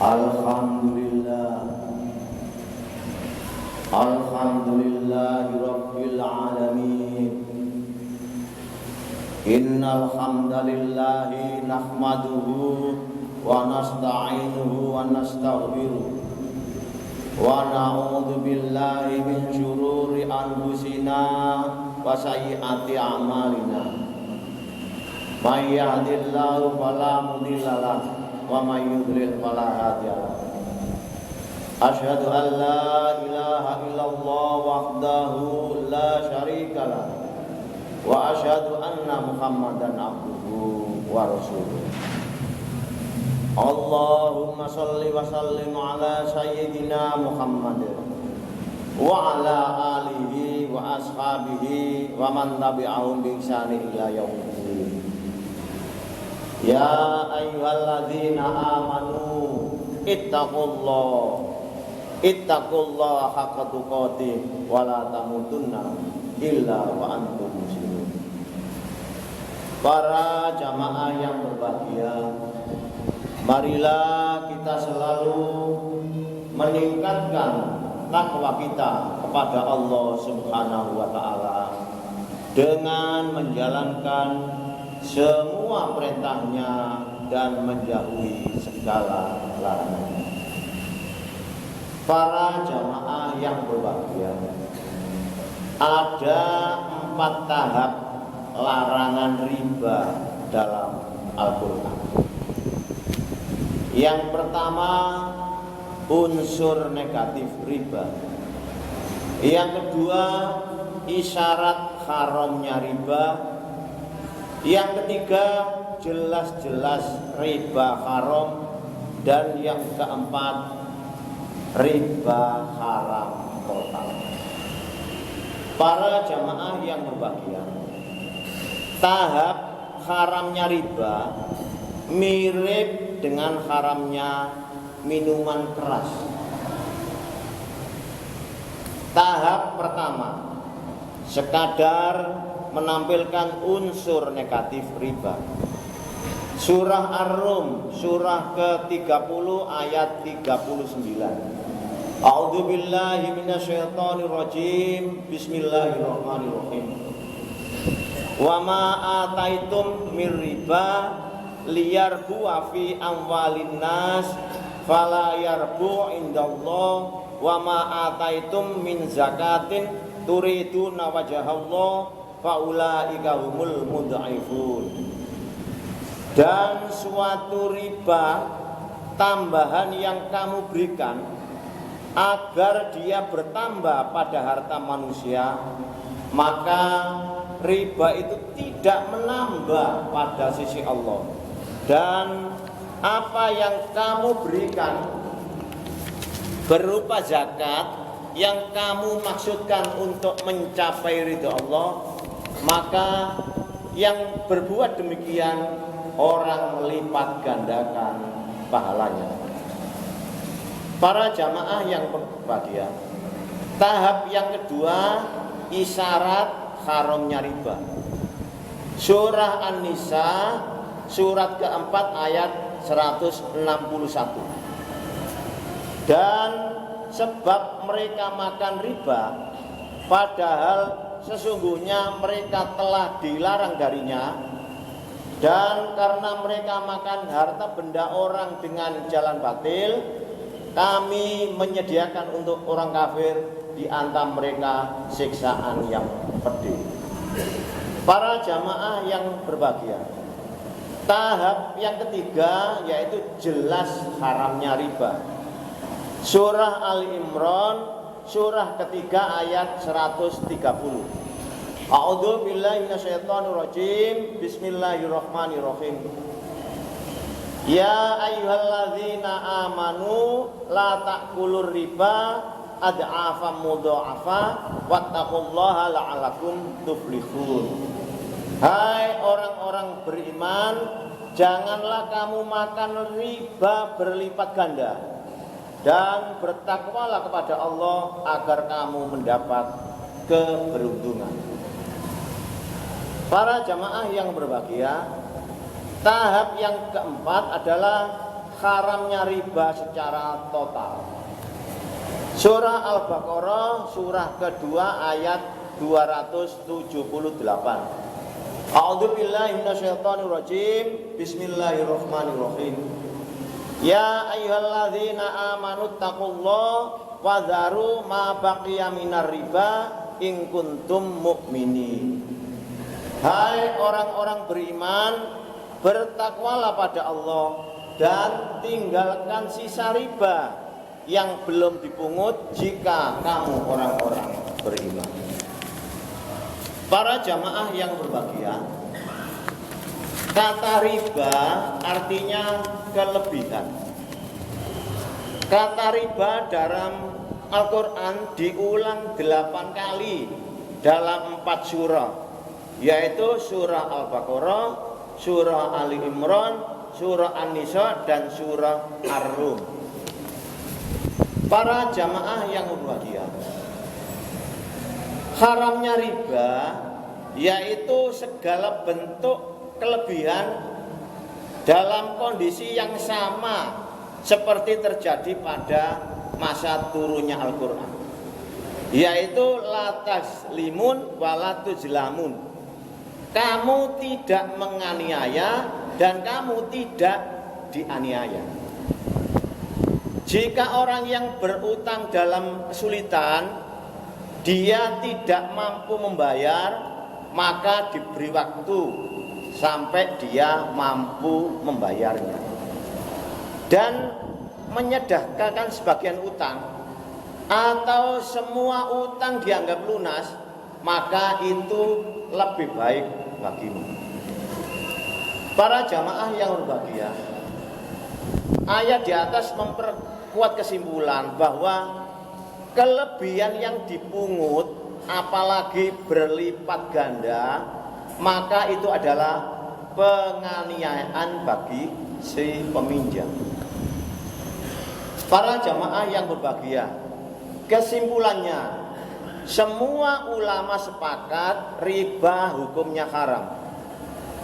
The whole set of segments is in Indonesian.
Alhamdulillah, Alhamdulillahi Rabbil Alamin. Innal hamdalillahi nahmaduhu wa nasta'inuhu wa nastaghfiruh wa na'udzu billahi min syururi anfusina wa sayyiati a'malina. May yahdihillahu fala mudilla lahu wa may yudlil fala hadiya lahu. Asyhadu an la ilaha illallah wahdahu la syarika lahu wa asyhadu anna Muhammadan abduhu wa rasuluh. Allahumma shalli wa sallim ala sayyidina Muhammad wa ala alihi wa ashabihi wa man tabi'ahum bi ihsan ila yaumil. Ya ayyuhalladzina amanu ittaqullaha haqqa tuqatih wa la tamutunna illa wa antum muslimun. Para jamaah yang berbahagia, marilah kita selalu meningkatkan takwa kita kepada Allah Subhanahu wa taala dengan menjalankan semua perintahnya dan menjauhi segala larangannya. Para jamaah yang berbahagia, ada 4 tahap larangan riba dalam Al-Quran. Yang pertama, unsur negatif riba. Yang kedua, isyarat haramnya riba. Yang ketiga, jelas-jelas riba haram. Dan yang keempat, riba haram total. Para jamaah yang berbahagia, tahap haramnya riba mirip dengan haramnya minuman keras. Tahap pertama, sekadar menampilkan unsur negatif riba. Surah Ar-Rum, surah ke-30 ayat 39. A'udzu billahi minasyaitonir rajim. Bismillahirrahmanirrahim. Wa ma ataitum mir riba liyarbu fi amwalin nas fala yarbu indallah wa ma ataitum min zakatin turiduna wajhallah faulaika humul mudhaifun. Dan suatu riba tambahan yang kamu berikan agar dia bertambah pada harta manusia, maka riba itu tidak menambah pada sisi Allah. Dan apa yang kamu berikan berupa zakat yang kamu maksudkan untuk mencapai ridha Allah, maka yang berbuat demikian orang melipat gandakan pahalanya. Para jamaah yang berbahagia, tahap yang kedua, isyarat haramnya riba. Surah An-Nisa, surat keempat ayat 161. Dan sebab mereka makan riba, padahal sesungguhnya mereka telah dilarang darinya, dan karena mereka makan harta benda orang dengan jalan batil, kami menyediakan untuk orang kafir di antara mereka siksaan yang pedih. Para jamaah yang berbahagia, tahap yang ketiga yaitu jelas haramnya riba. Surah Al-Imran, surah ketiga ayat 130. A'udzu billahi minasyaitonir rajim. Bismillahirrahmanirrahim. Ya ayyuhalladzina amanu la ta'kulur riba ad'afan mudha'afa wattaqullaha la'allakum tuflihun. Hai orang-orang beriman, janganlah kamu makan riba berlipat ganda, dan bertakwalah kepada Allah agar kamu mendapat keberuntungan. Para jamaah yang berbahagia, tahap yang keempat adalah haramnya riba secara total. Surah Al-Baqarah surah kedua ayat 278. A'udzubillahi minasyaitonirrajim. Bismillahirrahmanirrahim. Ya ayyuhalladzina amanu taqullaha wa dzaru ma baqiya minar riba in kuntum mu'minin. Hai orang-orang beriman, bertakwalah pada Allah dan tinggalkan sisa riba yang belum dipungut jika kamu orang-orang beriman. Para jamaah yang berbahagia, kata riba artinya kelebihan. Kata riba dalam Al-Quran diulang 8 kali dalam 4 surah, yaitu surah Al-Baqarah, surah Ali Imran, surah An-Nisa, dan surah Ar-Rum. Para jamaah yang berbahagia, haramnya riba yaitu segala bentuk kelebihan dalam kondisi yang sama seperti terjadi pada masa turunnya Al-Quran, yaitu la tazlimun wa la tuzlamun. Kamu tidak menganiaya dan kamu tidak dianiaya. Jika orang yang berutang dalam kesulitan, dia tidak mampu membayar, maka diberi waktu sampai dia mampu membayarnya. Dan menyedekahkan sebagian utang atau semua utang dianggap lunas, maka itu lebih baik bagimu. Para jamaah yang berbahagia, ayat di atas memperkuat kesimpulan bahwa kelebihan yang dipungut apalagi berlipat ganda, maka itu adalah penganiayaan bagi si peminjam. Para jamaah yang berbahagia, kesimpulannya, semua ulama sepakat riba hukumnya haram.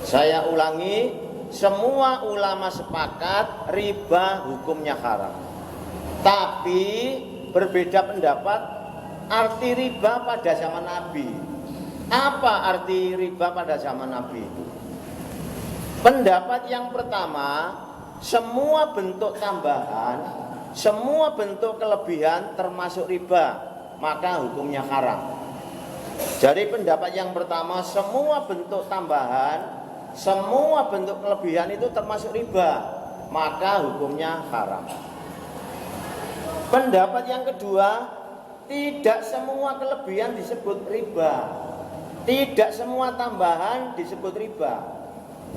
Saya ulangi, semua ulama sepakat riba hukumnya haram. Tapi berbeda pendapat arti riba pada zaman Nabi. Apa arti riba pada zaman Nabi itu? Pendapat yang pertama, semua bentuk tambahan, semua bentuk kelebihan termasuk riba, maka hukumnya haram. Jadi pendapat yang pertama, semua bentuk tambahan, semua bentuk kelebihan itu termasuk riba, maka hukumnya haram. Pendapat yang kedua, tidak semua kelebihan disebut riba, tidak semua tambahan disebut riba.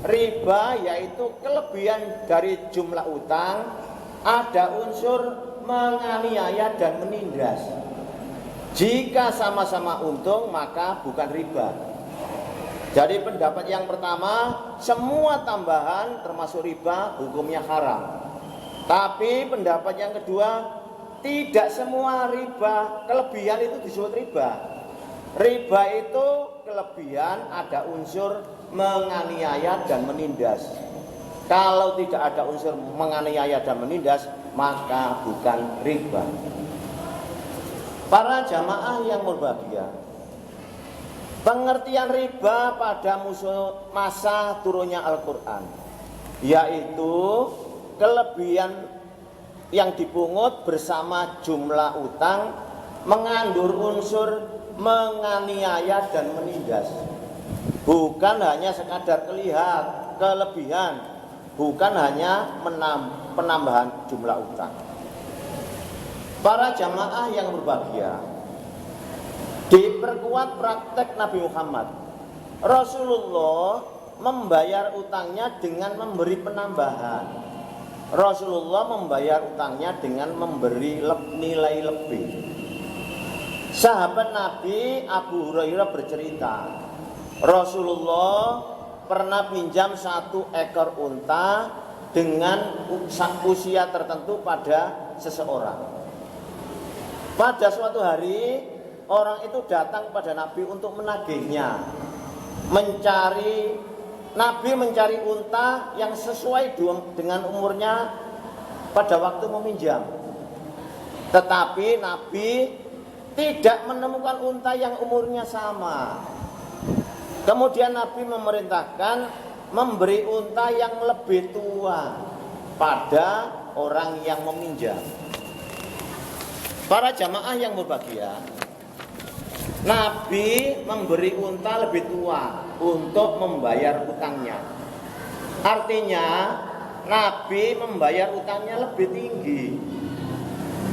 Riba yaitu kelebihan dari jumlah utang, ada unsur menganiaya dan menindas. Jika sama-sama untung maka bukan riba. Jadi pendapat yang pertama, semua tambahan termasuk riba, hukumnya haram. Tapi pendapat yang kedua, tidak semua riba, kelebihan itu disebut riba. Riba itu kelebihan ada unsur menganiaya dan menindas. Kalau tidak ada unsur menganiaya dan menindas, maka bukan riba. Para jamaah yang berbahagia, pengertian riba pada masa turunnya Al-Quran, yaitu kelebihan yang dipungut bersama jumlah utang mengandung unsur menganiaya dan menindas. Bukan hanya sekadar kelebihan, bukan hanya penambahan jumlah utang. Para jamaah yang berbahagia, diperkuat praktek Nabi Muhammad. Rasulullah membayar utangnya dengan memberi penambahan. Rasulullah membayar utangnya dengan memberi nilai lebih. Sahabat Nabi Abu Hurairah bercerita, Rasulullah pernah pinjam 1 ekor unta dengan usia tertentu pada seseorang. Pada suatu hari, orang itu datang pada Nabi untuk menagihnya. Nabi mencari unta yang sesuai dengan umurnya pada waktu meminjam. Tetapi Nabi tidak menemukan unta yang umurnya sama. Kemudian Nabi memerintahkan memberi unta yang lebih tua pada orang yang meminjam. Para jamaah yang berbahagia, Nabi memberi unta lebih tua untuk membayar utangnya. Artinya Nabi membayar utangnya lebih tinggi,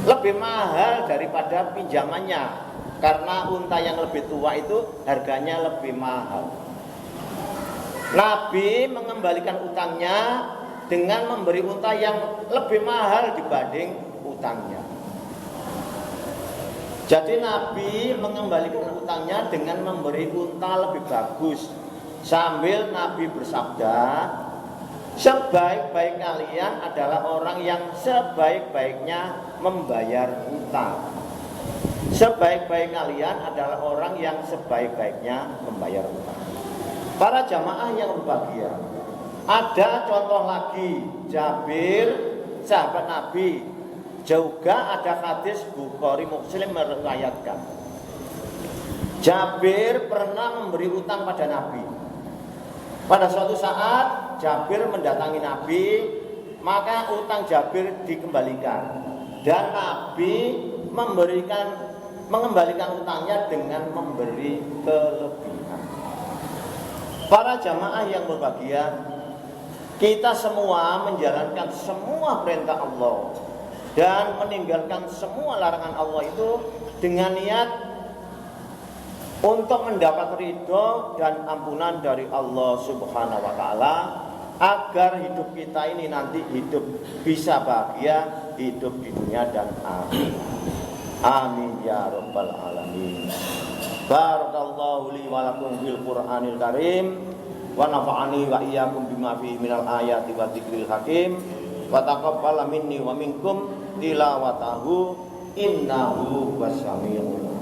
lebih mahal daripada pinjamannya, karena unta yang lebih tua itu harganya lebih mahal. Nabi mengembalikan utangnya dengan memberi unta yang lebih mahal dibanding utangnya. Jadi Nabi mengembalikan utangnya dengan memberi unta lebih bagus. Sambil Nabi bersabda, sebaik-baik kalian adalah orang yang sebaik-baiknya membayar utang. Sebaik-baik kalian adalah orang yang sebaik-baiknya membayar utang. Para jamaah yang berbahagia, ada contoh lagi, Jabir, sahabat Nabi. Juga ada hadis Bukhari Muslim meriwayatkan, Jabir pernah memberi utang pada Nabi. Pada suatu saat Jabir mendatangi Nabi, maka utang Jabir dikembalikan, dan Nabi mengembalikan utangnya dengan memberi kelebihan. Para jamaah yang berbahagia, kita semua menjalankan semua perintah Allah dan meninggalkan semua larangan Allah itu dengan niat untuk mendapat ridho dan ampunan dari Allah Subhanahu wa taala, agar hidup kita ini nanti hidup bisa bahagia, hidup di dunia dan akhirat. Amin ya rabbal alamin. Barakallahu li wa lakum fil Qur'anil Karim wa nafa'ani wa iyyakum bima fihi minal ayati wa dzikril hakim wa taqabbal minni wa minkum tilawatahu innahu wasami'un